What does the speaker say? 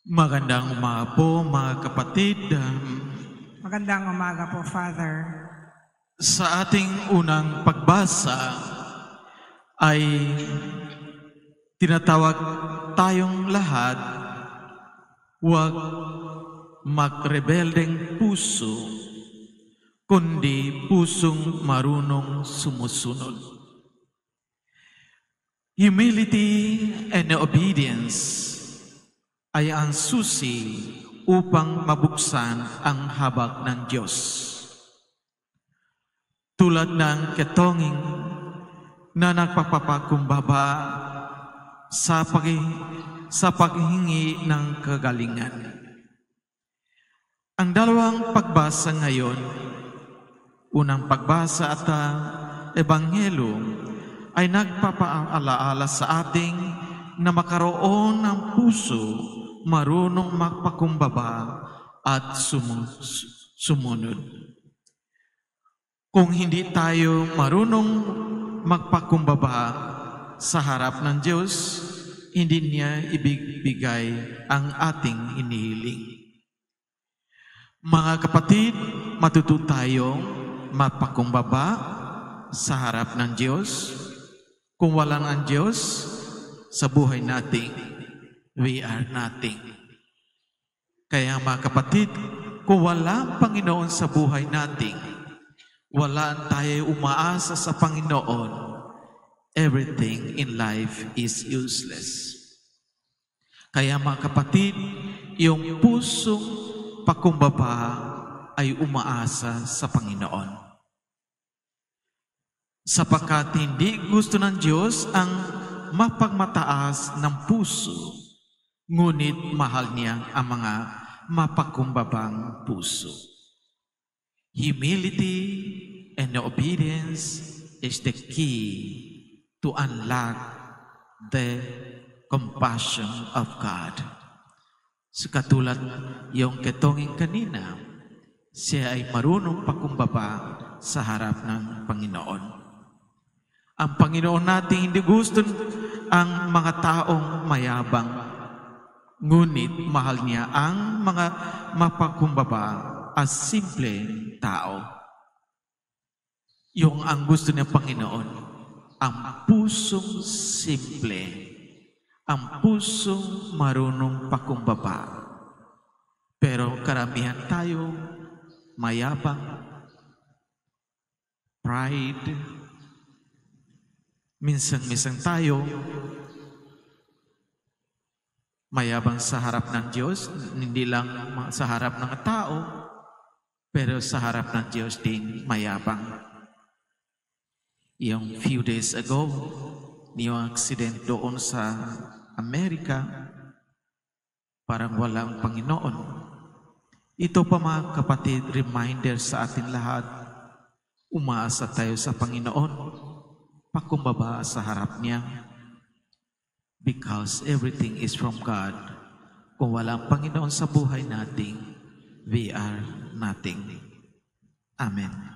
Magandang umaga po mga kapatid. Magandang umaga po, Father. Sa ating unang pagbasa ay tinatawag tayong lahat, huwag magrebeldeng puso, kundi pusong marunong sumusunod. Humility and obedience ay ang susi upang mabuksan ang habag ng Diyos. Tulad ng ketonging na nagpapapakumbaba sa paghingi ng kagalingan. Ang dalawang pagbasa ngayon, unang pagbasa at Ebanghelo, ay nagpapaalaala sa ating na makaroon ng puso marunong magpakumbaba at sumunod. Kung hindi tayo marunong magpakumbaba sa harap ng Diyos, hindi niya ibibigay ang ating hinihiling. Mga kapatid, matuto tayong magpakumbaba sa harap ng Diyos. Kung walang ang Diyos sa buhay natin, we are nothing. Kaya mga kapatid, kung wala ang Panginoon sa buhay natin, wala tayo umaasa sa Panginoon, everything in life is useless. Kaya mga kapatid, yung pusong pakumbaba ay umaasa sa Panginoon. Sapagkat hindi gusto ng Diyos ang mapagmataas ng puso, ngunit mahal niya ang mga mapakumbabang puso. Humility and obedience is the key to unlock the compassion of God. So katulad yung ketonging kanina, siya ay marunong pakumbaba sa harap ng Panginoon. Ang Panginoon natin hindi gusto ang mga taong mayabang, ngunit mahal niya ang mga mapakumbaba as simple tao. Yung ang gusto niya Panginoon, ang pusong simple, ang pusong marunong pakumbaba. Pero karamihan tayo mayabang, pride. Minsan tayo mayabang sa harap ng Diyos, hindi lang sa harap ng tao, pero sa harap ng Diyos din mayabang. Yung few days ago, yung accident doon sa Amerika, parang walang Panginoon. Ito pa mga kapatid, reminder sa atin lahat, umaasa tayo sa Panginoon, pakumbaba sa harap niya, because everything is from God. Kung walang Panginoon sa buhay natin, we are nothing. Amen.